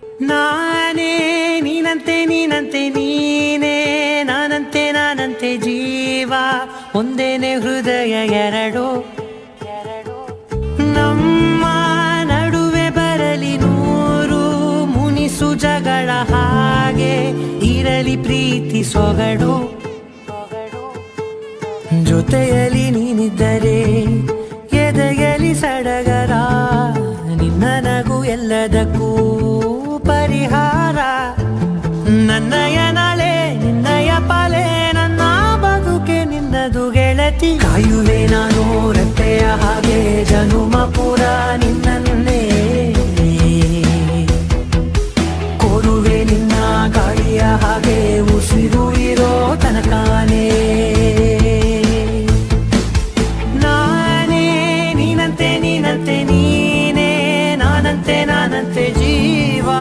ನಾನೇ ನೀನಂತೆ ನೀನಂತೆ ನೀನೇ, ನಾನಂತೆ ನಾನಂತೆ ಜೀವ ಒಂದೇನೆ ಹೃದಯ ಎರಡು. ನಮ್ಮ ನಡುವೆ ಬರಲಿ ನೂರು ಮುನಿಸು ಜಗಳ, ಹಾಗೆ ಇರಲಿ ಪ್ರೀತಿ ಸೊಗಡು. ಜೊತೆಯಲ್ಲಿ ನೀನಿದ್ದರೆ ಎದೆಯಲಿ ಸಡಗರ, ನಿನ್ನ ನಗು ಎಲ್ಲದಕ್ಕೂ